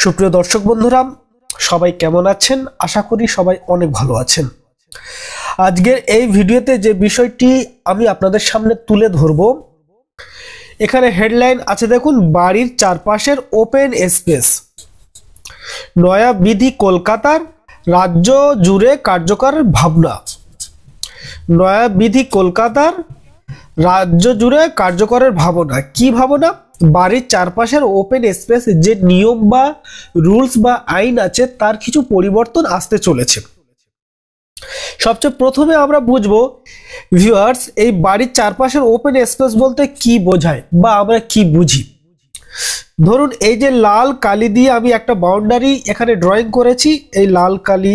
সুপ্রিয় দর্শক বন্ধুরা, সবাই কেমন আছেন? আশা করি সবাই অনেক ভালো আছেন। আজকের এই ভিডিওতে যে বিষয়টি আমি আপনাদের সামনে তুলে ধরব, এখানে হেডলাইন আছে দেখুন, বাড়ির চারপাশের ওপেন স্পেস, নয়া বিধি কলকাতার, রাজ্য জুড়ে কার্যকর ভাবনা। নয়া বিধি কলকাতার, রাজ্য জুড়ে কার্যকরের ভাবনা। কি ভাবনা? বাড়ির চারপাশের ওপেন স্পেস যে নিয়ম বা রুলস বা আইন আছে তার কিছু পরিবর্তন আসতে চলেছে। সবচেয়ে প্রথমে আমরা বুঝবো ভিউয়ার্স, এই বাড়ির চারপাশের ওপেন স্পেস বলতে কি বোঝায় বা আমরা কি বুঝি। ধরুন এই যে লাল কালি দিয়ে আমি একটা বাউন্ডারি এখানে ড্রয়িং করেছি। এই লাল কালি,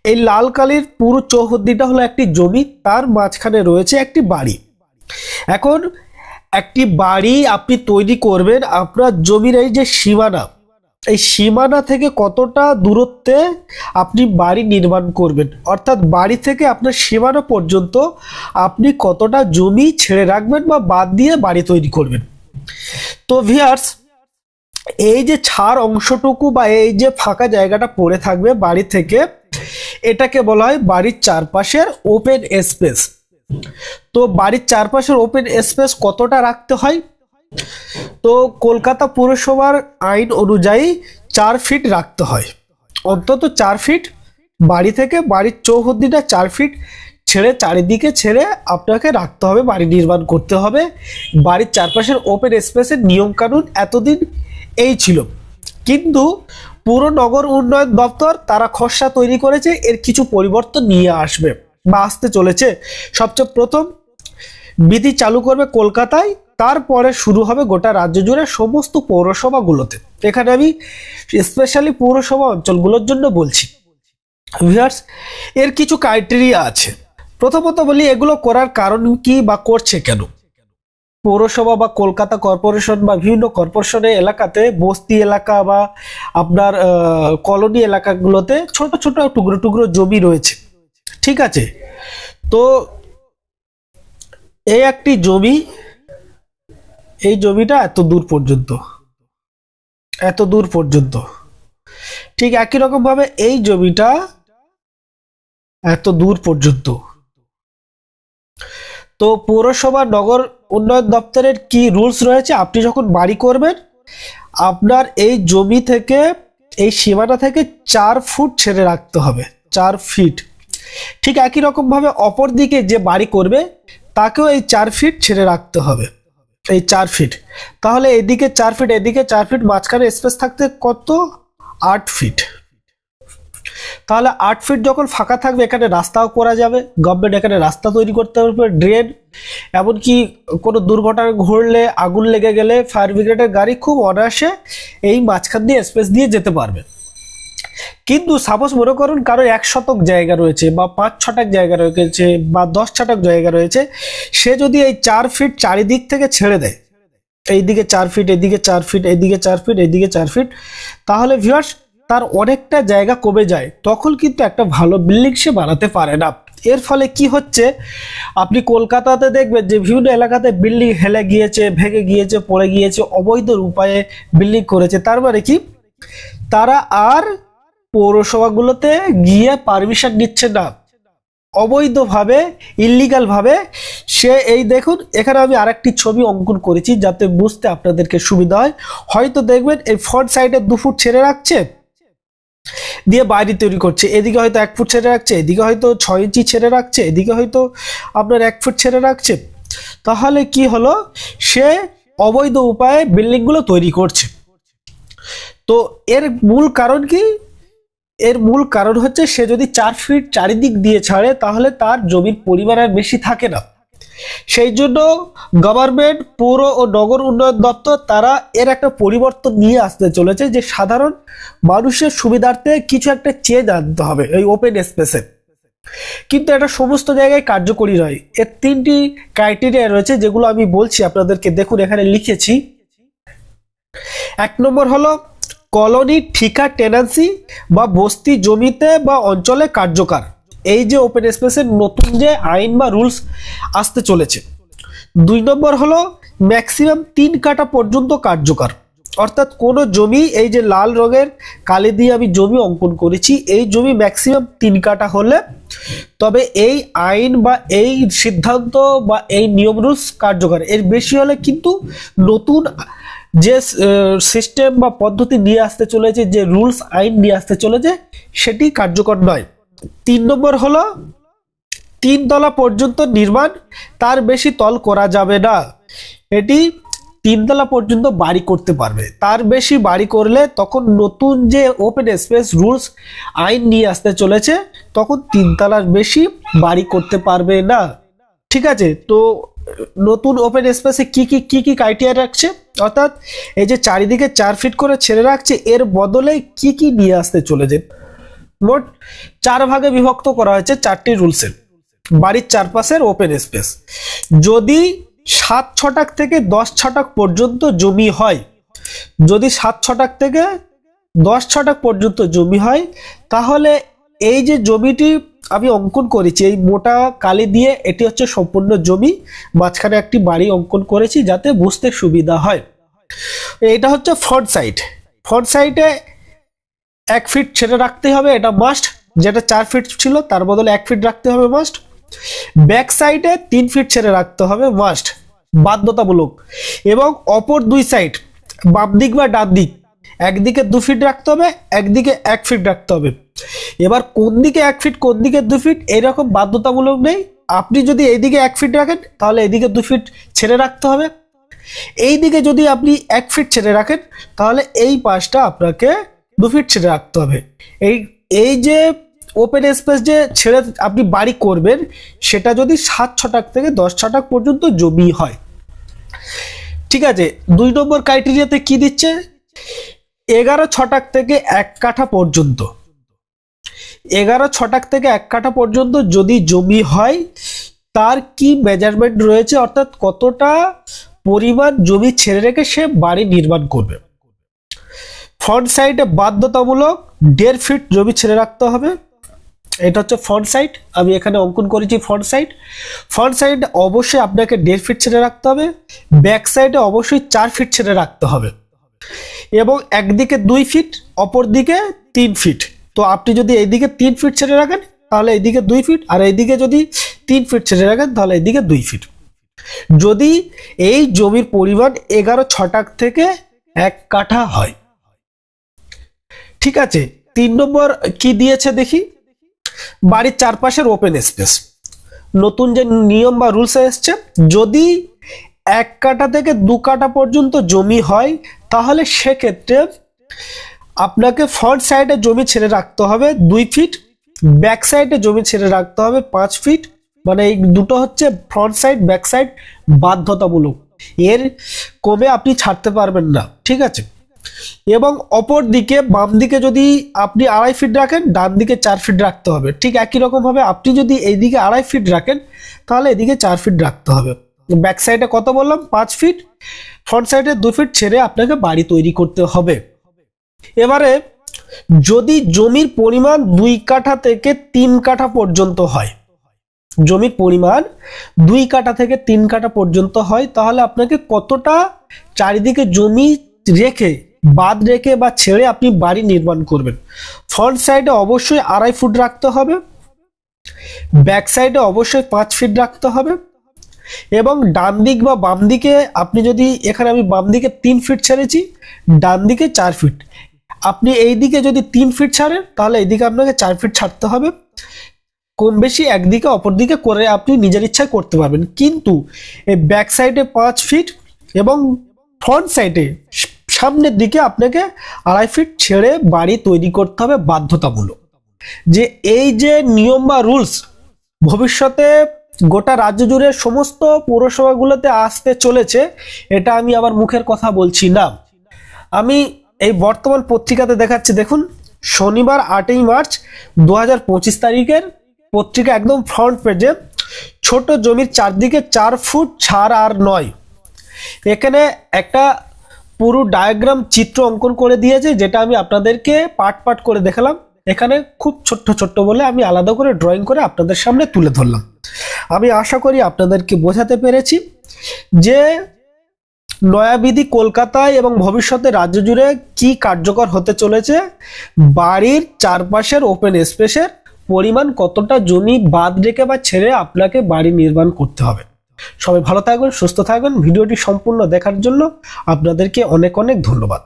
এই লাল কালির পুরো চৌহদ্দিটা হলো একটি জমি, তার মাঝখানে রয়েছে একটি বাড়ি। এখন একটি বাড়ি আপনি তৈরি করবেন, আপনার জমির এই যে সীমানা, এই সীমানা থেকে কতটা দূরত্বে আপনি বাড়ি নির্মাণ করবেন, অর্থাৎ বাড়ি থেকে আপনার সীমানা পর্যন্ত আপনি কতটা জমি ছেড়ে রাখবেন বা বাদ দিয়ে বাড়ি তৈরি করবেন। তো ভিউয়ার্স, এই যে ছাড় অংশটুকু বা এই যে ফাঁকা জায়গাটা পড়ে থাকবে বাড়ি থেকে, এটাকে বলা হয় বাড়ির চারপাশের ওপেন স্পেস। তো বাড়ির চারপাশের ওপেন স্পেস কতটা রাখতে হয়? তো কলকাতা পুরসভার আইন অনুযায়ী 4 ফিট রাখতে হয়, অন্তত 4 ফিট বাড়ি থেকে বাড়ির চৌহদ্দিটা 4 ফিট ছেড়ে, চারিদিকে ছেড়ে আপনাকে রাখতে হবে, বাড়ি নির্মাণ করতে হবে। বাড়ির চারপাশের ওপেন স্পেসের নিয়ম কানুন এতদিন এই ছিল, কিন্তু পুর নগর উন্নয়ন দপ্তর তারা খসড়া তৈরি করেছে, এর কিছু পরিবর্তন নিয়ে আসবে বা আসতে চলেছে। সবচেয়ে প্রথম বিধি চালু করবে কলকাতায়, তারপরে শুরু হবে গোটা রাজ্য জুড়ে সমস্ত পৌরসভাগুলোতে। এখানে আমি স্পেশালি পৌরসভা অঞ্চলগুলোর জন্য বলছি। ভিউয়ার্স, এর কিছু ক্রাইটেরিয়া আছে। প্রথমত বলি, এগুলো করার কারণ কি বা করছে কেন। পৌরসভা বা কলকাতা কর্পোরেশন বা বিভিন্ন কর্পোরেশনের এলাকাতে, বস্তি এলাকা বা আপনার কলোনি এলাকাগুলোতে ছোট ছোট টুকরো টুকরো জমি রয়েছে, ঠিক আছে? তো এই একটি জমি, এই জমিটা এত দূর পর্যন্ত, ঠিক একই রকম ভাবে এই জমিটা এত দূর পর্যন্ত। তো পৌরসভা নগর উন্নয়ন দপ্তরের কি রুলস রয়েছে, আপনি যখন বাড়ি করবেন আপনার এই জমি থেকে, এই সীমানা থেকে 4 ফুট ছেড়ে রাখতে হবে, 4 ফিট। ঠিক একই রকম ভাবে অপর দিকে যে বাড়ি করবে তাকেও এই 4 ফিট ছেড়ে রাখতে হবে, এই 4 ফিট। তাহলে এদিকে 4 ফিট, এদিকে 4 ফিট, মাঝখানে স্পেস থাকতে কত? 8 ফিট। তাহলে 8 ফিট যখন ফাঁকা থাকবে, এখানে রাস্তাও করা যাবে, গভর্নমেন্ট এখানে রাস্তা তৈরি করতে পারবে, ড্রেন, এমনকি কোনো দুর্ঘটনা ঘটলে, আগুন লেগে গেলে ফায়ার ব্রিগেডের গাড়ি খুব অনায়াসে এই মাঝখান দিয়ে স্পেস দিয়ে যেতে পারবে। কিন্তু সাপোজ মনে করুন কারো 1 শতক জায়গা রয়েছে বা 5 ছটাক জায়গা রয়েছে বা 10 ছটাক জায়গা রয়েছে, সে যদি এই 4 ফিট চারিদিক থেকে ছেড়ে দেয়, এইদিকে 4 ফিট, এদিকে 4 ফিট, এদিকে 4 ফিট, এদিকে 4 ফিট, তাহলে ভিউয়ার্স তার অনেকটা জায়গা কমে যায়, তখন কিন্তু একটা ভালো বিল্ডিং সে বানাতে পারে না। এর ফলে কি হচ্ছে, আপনি কলকাতাতে দেখবেন যে বিভিন্ন এলাকাতে বিল্ডিং হেলে গিয়েছে, ভেঙে গিয়েছে, পড়ে গিয়েছে, অবৈধ উপায়ে বিল্ডিং করেছে। তার মানে কি, তারা আর পৌরসভাগুলোতে গিয়ে পারমিশন নিচ্ছে না, অবৈধভাবে, ইল্লিগাল ভাবে সে, এই দেখুন এখানে আমি আরেকটি ছবি অঙ্কন করেছি যাতে বুঝতে আপনাদেরকে সুবিধা হয়। হয়তো দেখবেন এই ফ্রন্ট সাইডে 2 ফুট ছেড়ে রাখছে, দিয়ে বাড়ি তৈরি করছে, এদিকে হয়তো 1 ফুট ছেড়ে রাখছে, এদিকে হয়তো 6 ইঞ্চি ছেড়ে রাখছে, এদিকে হয়তো আপনার 1 ফুট ছেড়ে রাখছে। তাহলে কি হলো, সে অবৈধ উপায়ে বিল্ডিংগুলো তৈরি করছে। তো এর মূল কারণ কি? এর মূল কারণ হচ্ছে, সে যদি 4 ফিট চারিদিক দিয়ে ছাড়ে তাহলে তার জমির পরিমাণ আর বেশি থাকে না। সেই জন্য গভর্নমেন্ট, পৌর ও নগর উন্নয়ন দপ্তর তারা এর একটা পরিবর্তন নিয়ে আসতে চলেছে, যে সাধারণ মানুষের সুবিধার্থে কিছু একটা চেঞ্জ আনতে হবে এই ওপেন স্পেসে। কিন্তু এটা সমস্ত জায়গায় কার্যকরী নয়। এর 3টি ক্রাইটেরিয়া রয়েছে, যেগুলো আমি বলছি আপনাদেরকে, দেখুন এখানে লিখেছি। 1 নম্বর হলো কলোনি ঠিকা টেন্যান্সি বা বস্তি জমিতে বা অঞ্চলে কার্যকর, এই যে ওপেন স্পেসের নতুন যে আইন বা রুলস আসতে চলেছে। 2 নম্বর হলো ম্যাক্সিমাম 3 কাঠা পর্যন্ত কার্যকর, অর্থাৎ কোনো জমি, এই যে লাল রঙের কালি দিয়ে আমি জমি অঙ্কন করেছি, এই জমি ম্যাক্সিমাম 3 কাঠা হলে তবে এই আইন বা এই সিদ্ধান্ত বা এই নিয়ম রুলস কার্যকর। এর বেশি হলে কিন্তু নতুন যে সিস্টেম বা পদ্ধতি নিয়ে আসতে চলেছে, যে রুলস আইন নিয়ে আসতে চলেছে, সেটি কার্যকর নয়। 3 নম্বর হলো 3 তলা পর্যন্ত নির্মাণ, তার বেশি তল করা যাবে না। এটি 3 তলা পর্যন্ত বাড়ি করতে পারবে, তার বেশি বাড়ি করলে তখন নতুন যে ওপেন স্পেস রুলস আইন নিয়ে আসতে চলেছে, তখন 3 তলার বেশি বাড়ি করতে পারবে না। ঠিক আছে, তো নতুন ওপেন স্পেসে কি কি ক্রাইটেরিয়া রাখছে, অর্থাৎ এই যে চারিদিকে 4 ফিট করে ছেড়ে রাখছে, এর বদলে কি নিয়ে আসতে চলেছে। মোট 4 ভাগে বিভক্ত করা হয়েছে 4টি রুলসে বাড়ির চারপাশের ওপেন স্পেস। যদি 7 ছটাক থেকে 10 ছটাক পর্যন্ত জমি হয়, যদি 7 ছটাক থেকে 10 ছটাক পর্যন্ত জমি হয়, তাহলে এই যে জমিটি আমি অঙ্কন করেছি এই মোটা কালি দিয়ে, এটি হচ্ছে সম্পূর্ণ জমি, মাঝখানে একটি বাড়ি অঙ্কন করেছি যাতে বুঝতে সুবিধা হয়। এটা হচ্ছে ফ্রন্ট সাইড। ফ্রন্ট সাইডে 1 ফিট ছেড়ে রাখতে হবে, এটা মাস্ট। যেটা 4 ফিট ছিল তার বদলে 1 ফিট রাখতে হবে, মাস্ট। ব্যাক সাইডে 3 ফিট ছেড়ে রাখতে হবে, মাস্ট, বাধ্যতামূলক। এবং অপর 2 সাইড, বাম দিক বা ডান দিক, একদিকে 2 ফিট রাখতে হবে, একদিকে 1 ফিট রাখতে হবে। এবার কোন দিকে 1 ফিট কোন দিকে 2 ফিট এরকম বাধ্যতামূলক নেই। আপনি যদি এইদিকে 1 ফিট রাখেন তাহলে এইদিকে 2 ফিট ছেড়ে রাখতে হবে। এই দিকে যদি আপনি 1 ফিট ছেড়ে রাখেন তাহলে এই পাশটা আপনাকে 2 ফিট ছেড়ে রাখতে হবে। এই যে ওপেন স্পেস যে ছেড়ে আপনি বাড়ি করবেন, সেটা যদি 7 ছটাক থেকে 10 ছটাক পর্যন্ত জমি হয়। ঠিক আছে, 2 নম্বর ক্রাইটেরিয়াতে কি দিচ্ছে, 11 ছটাক থেকে 1 কাঠা পর্যন্ত। 11 ছটাক থেকে 1 কাঠা পর্যন্ত যদি জমি হয়, তার কি মেজারমেন্ট রয়েছে, অর্থাৎ কতটা পরিমাণ জমি ছেড়ে রেখে সে বাড়ি নির্মাণ করবে। ফ্রন্ট সাইডে বাধ্যতামূলক 1.5 ফিট জমি ছেড়ে রাখতে হবে। এটা হচ্ছে ফ্রন্ট সাইড, আমি এখানে অঙ্কন করেছি ফ্রন্ট সাইড। ফ্রন্ট সাইড অবশ্যই আপনাকে 1.5 ফিট ছেড়ে রাখতে হবে। ব্যাক সাইডে অবশ্যই 4 ফিট ছেড়ে রাখতে হবে, এবং একদিকে 2 ফিট, অপর দিকে 3 ফিট। তো আপনি যদি এইদিকে 3 ফিট ছেড়ে রাখেন তাহলে এইদিকে 2 ফিট, আর এইদিকে যদি 3 ফিট ছেড়ে রাখেন তাহলে এইদিকে 2 ফিট। যদি এই জমির পরিমাণ 11 ছটাক থেকে 1 কাঠা হয়। ঠিক আছে, 3 নম্বর কি দিয়েছে দেখি, বাড়ির চারপাশের ওপেন স্পেস। নতুন যে নিয়ম বা রুলস এসছে, যদি 1 কাঠা থেকে 2 কাঠা পর্যন্ত জমি হয়, তাহলে সেক্ষেত্রে আপনাকে ফ্রন্ট সাইডে জমি ছেড়ে রাখতে হবে 2 ফিট, ব্যাক সাইডে জমি ছেড়ে রাখতে হবে 5 ফিট। মানে এই দুটো হচ্ছে ফ্রন্ট সাইড ব্যাক সাইড বাধ্যতামূলক, এর কমে আপনি ছাড়তে পারবেন না। ঠিক আছে, এবং অপর দিকে বাম দিকে যদি আপনি 2.5 ফিট রাখেন, ডান দিকে 4 ফিট রাখতে হবে। ঠিক একই রকম ভাবে আপনি যদি এইদিকে 2.5 ফিট রাখেন তাহলে এদিকে 4 ফিট রাখতে হবে। ব্যাক সাইডে কত বললাম, 5 ফিট। ফ্রন্ট সাইডে 2 ফিট ছেড়ে আপনাকে বাড়ি তৈরি করতে হবে। এবারে যদি জমির পরিমাণ 2 কাঠা থেকে 3 কাঠা পর্যন্ত হয়, জমির পরিমাণ 2 কাঠা থেকে 3 কাঠা পর্যন্ত হয়, তাহলে আপনাকে কতটা চারিদিকে জমি রেখে, বাদ রেখে বা ছেড়ে আপনি বাড়ি নির্মাণ করবেন। ফ্রন্ট সাইডে অবশ্যই 2.5 ফুট রাখতে হবে, ব্যাক সাইডে অবশ্যই 5 ফিট রাখতে হবে, এবং ডান দিক বা বাম দিকে আপনি যদি, এখানে আমি বাম দিকে 3 ফিট ছেড়েছি, ডান দিকে 4 ফিট। আপনি এই দিকে যদি 3 ফিট ছাড়েন তাহলে এইদিকে আপনাকে 4 ফিট ছাড়তে হবে। কম বেশি একদিকে অপর দিকে করে আপনি নিজের ইচ্ছায় করতে পারবেন, কিন্তু এই ব্যাক সাইডে 5 ফিট এবং ফ্রন্ট সাইডে সামনের দিকে আপনাকে 2.5 ফিট ছেড়ে বাড়ি তৈরি করতে হবে বাধ্যতামূলক। যে এই যে নিয়ম বা রুলস ভবিষ্যতে গোটা রাজ্য জুড়ে সমস্ত পৌরসভাগুলোতে আসতে চলেছে, এটা আমি আমার মুখের কথা বলছি না। আমি এই বর্তমান পত্রিকাতে দেখাচ্ছি, দেখুন, শনিবার 8ই মার্চ 2025 তারিখের পত্রিকা, একদম ফ্রন্ট পেজে, ছোট জমির চারদিকে 4 ফুট ছাড় আর নয়। এখানে একটা পুরো ডায়াগ্রাম চিত্র অঙ্কন করে দিয়েছে, যেটা আমি আপনাদেরকে পার্ট পার্ট করে দেখালাম। এখানে খুব ছোট্ট ছোট্ট বলে আমি আলাদা করে ড্রয়িং করে আপনাদের সামনে তুলে ধরলাম। আমি আশা করি আপনাদেরকে বোঝাতে পেরেছি যে নয়া বিধি কলকাতায় এবং ভবিষ্যতে রাজ্য জুড়ে কি কার্যকর হতে চলেছে? বাড়ির চারপাশের ওপেন স্পেসের পরিমাণ কতটা জমি বাদ রেখে বা ছেড়ে আপনাকে বাড়ি নির্মাণ করতে হবে। সবাই ভালো থাকবেন, সুস্থ থাকবেন। ভিডিওটি সম্পূর্ণ দেখার জন্য আপনাদেরকে অনেক অনেক ধন্যবাদ।